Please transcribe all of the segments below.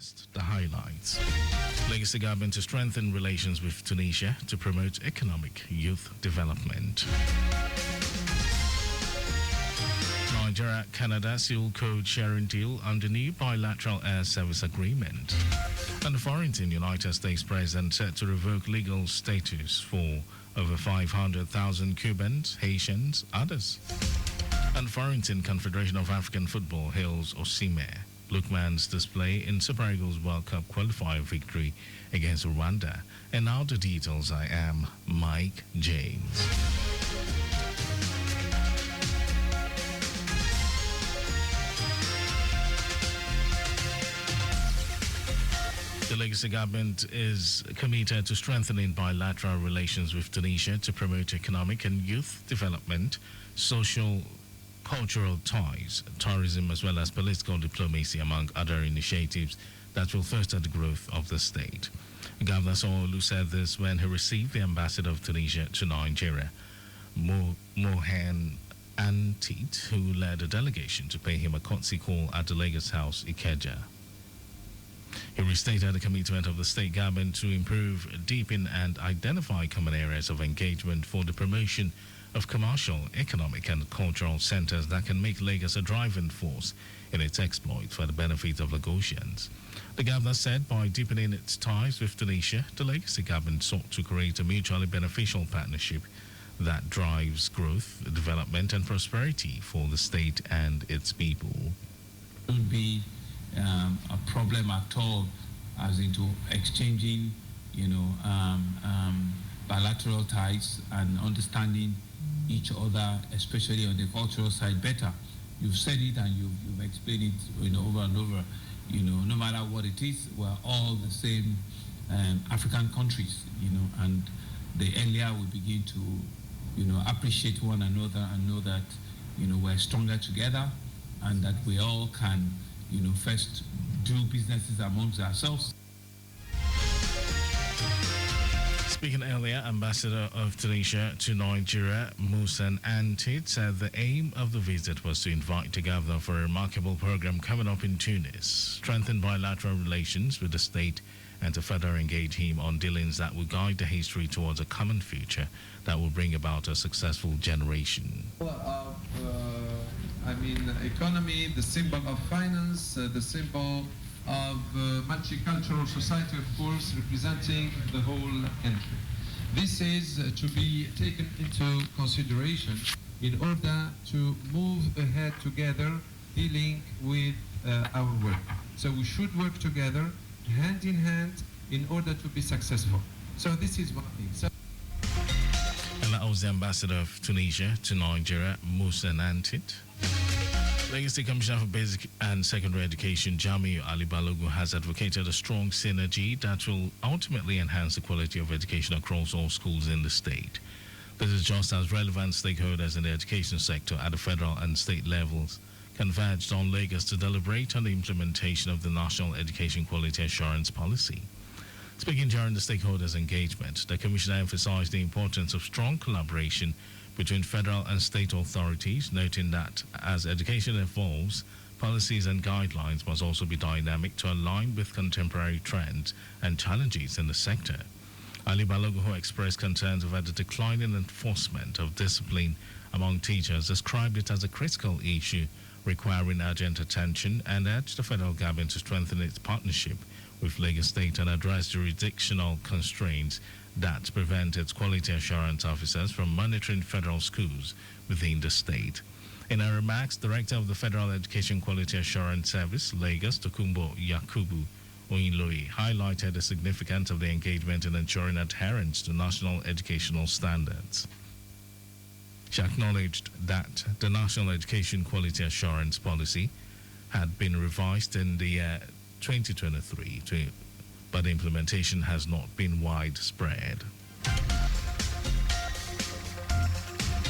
First, the highlights. Legacy government to strengthen relations with Tunisia to promote economic youth development. Nigeria-Canada seal code sharing deal under new bilateral air service agreement. And the foreign United States president set to revoke legal status for over 500,000 Cubans, Haitians, others. And foreign Confederation of African Football hails Osimhen, Lookman's display in Super Eagles World Cup qualifier victory against Rwanda. And now the details. I am Mike James. The Legacy government is committed to strengthening bilateral relations with Tunisia to promote economic and youth development, social cultural ties, tourism, as well as political diplomacy, among other initiatives that will foster the growth of the state. Governor Sanwo-Olu said this when he received the ambassador of Tunisia to Nigeria, Mohan Antit, who led a delegation to pay him a courtesy call at the Lagos House, Ikeja. He restated the commitment of the state government to improve, deepen, and identify common areas of engagement for the promotion of commercial, economic, and cultural centers that can make Lagos a driving force in its exploit for the benefit of Lagosians. The governor said by deepening its ties with Tunisia, the Legacy government sought to create a mutually beneficial partnership that drives growth, development, and prosperity for the state and its people. It would be a problem at all as into exchanging, bilateral ties and understanding each other, especially on the cultural side, better. You've said it and you've explained it, over and over. No matter what it is, we're all the same African countries, and the earlier we begin to, appreciate one another and know that, we're stronger together and that we all can, first do businesses amongst ourselves. Speaking earlier, Ambassador of Tunisia to Nigeria, Mohan Antit, said the aim of the visit was to invite the governor for a remarkable program coming up in Tunis, strengthen bilateral relations with the state, and to further engage him on dealings that will guide the history towards a common future that will bring about a successful generation. Economy, the symbol of finance, the symbol of multicultural society, of course, representing the whole country. This is to be taken into consideration in order to move ahead together dealing with our work. So we should work together, hand in hand, in order to be successful. So this is one thing. And that was the Ambassador of Tunisia to Nigeria, Mohan Antit. Legacy Commissioner for Basic and Secondary Education, Jamiu Ali Balogun, has advocated a strong synergy that will ultimately enhance the quality of education across all schools in the state. This is just as relevant stakeholders in the education sector at the federal and state levels converged on Lagos to deliberate on the implementation of the National Education Quality Assurance Policy. Speaking during the stakeholders' engagement, the Commissioner emphasized the importance of strong collaboration between federal and state authorities, noting that as education evolves, policies and guidelines must also be dynamic to align with contemporary trends and challenges in the sector. Ali Balogun, who expressed concerns over the declining enforcement of discipline among teachers, described it as a critical issue requiring urgent attention and urged the federal government to strengthen its partnership with Lagos State and address jurisdictional constraints that prevent its quality assurance officers from monitoring federal schools within the state. In her remarks, Director of the Federal Education Quality Assurance Service, Lagos, Tokunbo Yakubu Oyinloye, highlighted the significance of the engagement in ensuring adherence to national educational standards. She acknowledged that the National Education Quality Assurance Policy had been revised in the year 2023, but the implementation has not been widespread.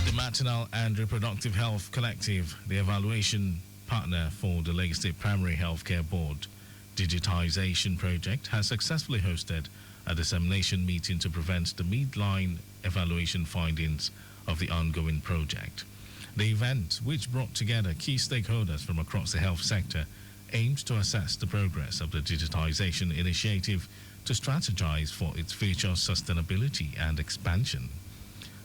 The Maternal and Reproductive Health Collective, the evaluation partner for the Lagos State Primary Healthcare Board digitization project, has successfully hosted a dissemination meeting to present the midline evaluation findings of the ongoing project. The event, which brought together key stakeholders from across the health sector, aims to assess the progress of the digitization initiative to strategize for its future sustainability and expansion.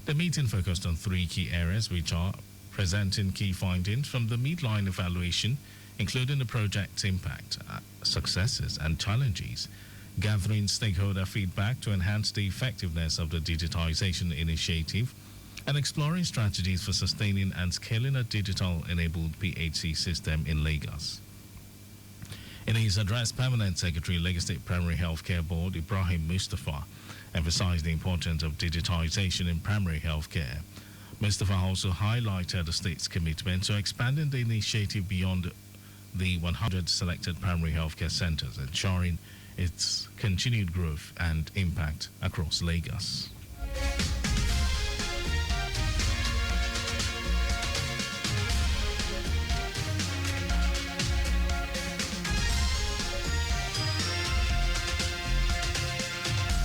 The meeting focused on three key areas, which are presenting key findings from the midline evaluation, including the project's impact, successes, and challenges, gathering stakeholder feedback to enhance the effectiveness of the digitization initiative, and exploring strategies for sustaining and scaling a digital-enabled PHC system in Lagos. In his address, Permanent Secretary, Lagos State Primary Healthcare Board, Ibrahim Mustafa, emphasized the importance of digitization in primary healthcare. Mustafa also highlighted the state's commitment to expanding the initiative beyond the 100 selected primary healthcare centers, ensuring its continued growth and impact across Lagos.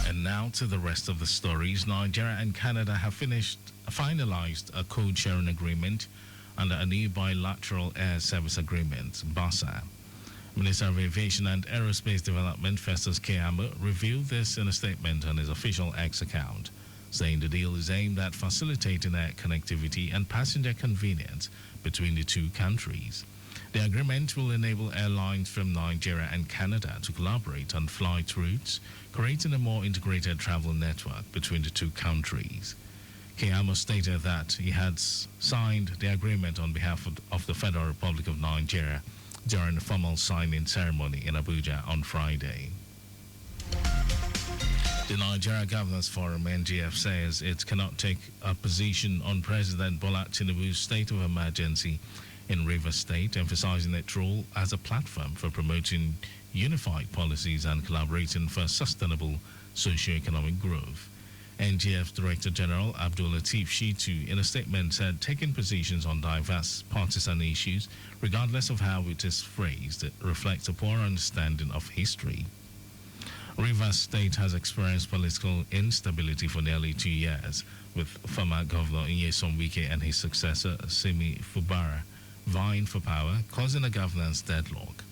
And now to the rest of the stories. Nigeria and Canada have finalized a code-sharing agreement under a new bilateral air service agreement, BASA. Minister of Aviation and Aerospace Development, Festus Keyamo, revealed this in a statement on his official X account, saying the deal is aimed at facilitating air connectivity and passenger convenience between the two countries. The agreement will enable airlines from Nigeria and Canada to collaborate on flight routes, creating a more integrated travel network between the two countries. Keyamo stated that he had signed the agreement on behalf of the Federal Republic of Nigeria during the formal signing ceremony in Abuja on Friday. The Nigeria Governors Forum, NGF, says it cannot take a position on President Bola Tinubu's state of emergency in Rivers State, emphasizing its role as a platform for promoting unified policies and collaborating for sustainable socio-economic growth. NGF Director General Abdul Latif Shitu, in a statement, said taking positions on diverse partisan issues, regardless of how it is phrased, reflects a poor understanding of history. Rivers State has experienced political instability for nearly 2 years, with former Governor Nyesom Wike and his successor, Simi Fubara, vying for power, causing a governance deadlock.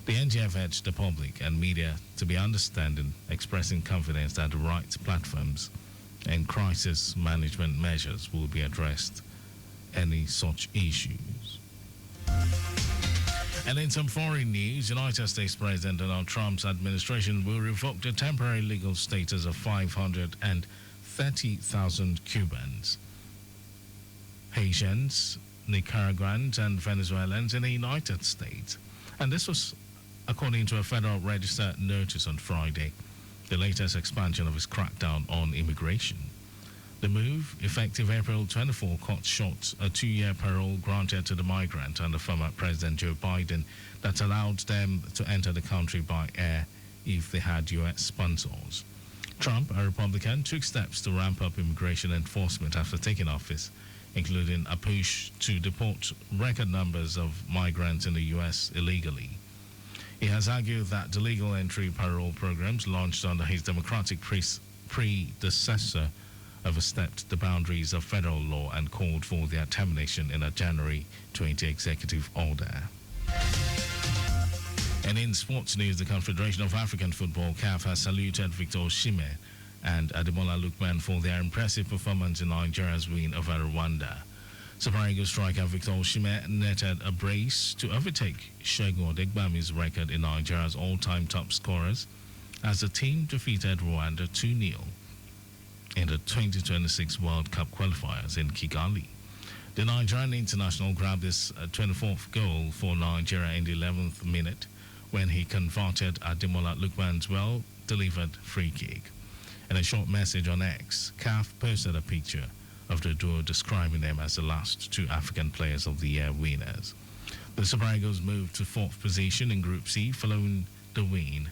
The NGF urged the public and media to be understanding, expressing confidence that the right platforms and crisis management measures will be addressed any such issues. And in some foreign news, United States President Donald Trump's administration will revoke the temporary legal status of 530,000 Cubans, Haitians, Nicaraguans, and Venezuelans in the United States. And this was according to a Federal Register notice on Friday, the latest expansion of its crackdown on immigration. The move, effective April 24, cut short a 2-year parole granted to the migrant under former President Joe Biden that allowed them to enter the country by air if they had U.S. sponsors. Trump, a Republican, took steps to ramp up immigration enforcement after taking office, including a push to deport record numbers of migrants in the U.S. illegally. He has argued that the legal entry parole programs launched under his Democratic predecessor overstepped the boundaries of federal law and called for their termination in a January 20 executive order. And in sports news, the Confederation of African Football, CAF, has saluted Victor Osimhen and Ademola Lookman for their impressive performance in Nigeria's win over Rwanda. Super Eagles striker Victor Osimhen netted a brace to overtake Segun Odegbami's record in Nigeria's all-time top scorers as the team defeated Rwanda 2-0 in the 2026 World Cup qualifiers in Kigali. The Nigerian international grabbed his 24th goal for Nigeria in the 11th minute when he converted Ademola Lookman's well-delivered free kick. In a short message on X, CAF posted a picture of the duo describing them as the last two African Players of the Year winners. The Super Eagles moved to 4th position in Group C following the win.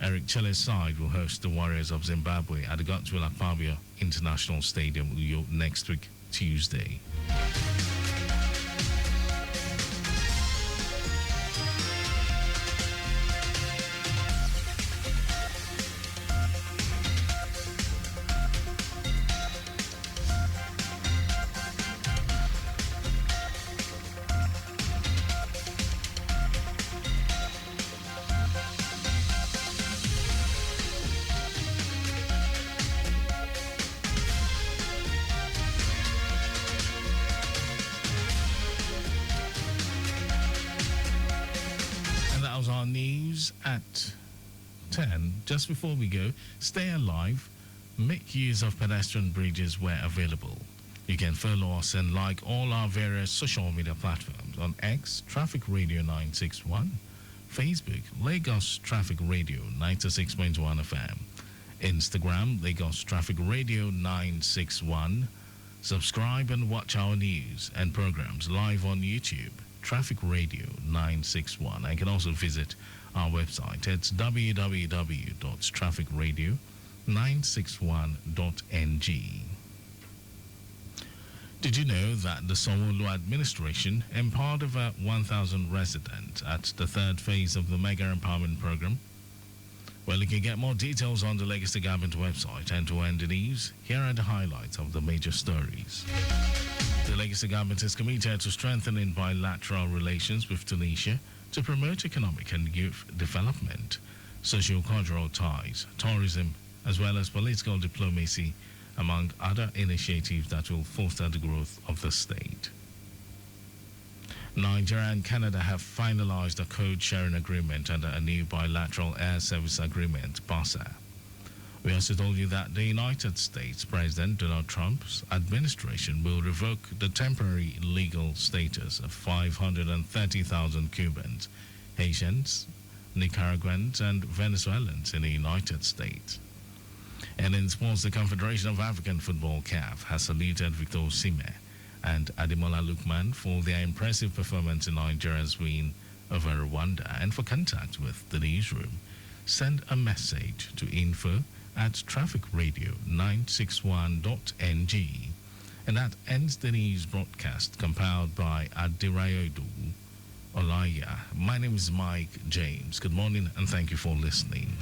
Eric Chele's side will host the Warriors of Zimbabwe at the Godswill Akpabio International Stadium next week, Tuesday. our news at 10. Just before we go, stay alive. Make use of pedestrian bridges where available. You can follow us and like all our various social media platforms on X, Traffic Radio 961, Facebook, Lagos Traffic Radio 96.1 FM, Instagram, Lagos Traffic Radio 961. Subscribe and watch our news and programs live on YouTube, Traffic Radio 961. And you can also visit our website. It's www.trafficradio961.ng. Did you know that the Sanwo-Olu administration empowered over 1,000 residents at the third phase of the Mega Empowerment Program? Well, you can get more details on the Legacy Government website and to end the news. Here are the highlights of the major stories. The Legacy Government is committed to strengthening bilateral relations with Tunisia to promote economic and youth development, socio-cultural ties, tourism, as well as political diplomacy, among other initiatives that will foster the growth of the state. Nigeria and Canada have finalized a code-sharing agreement under a new bilateral air service agreement, BASA. We also told you that the United States President Donald Trump's administration will revoke the temporary legal status of 530,000 Cubans, Haitians, Nicaraguans, and Venezuelans in the United States. And in sports, the Confederation of African Football, CAF, has saluted Victor Osimhen and Ademola Lookman for their impressive performance in Nigeria's win over Rwanda. And for contact with the newsroom, send a message to info@trafficradio961.ng. And that ends the news broadcast compiled by Adirayodu Olaya. My name is Mike James. Good morning and thank you for listening.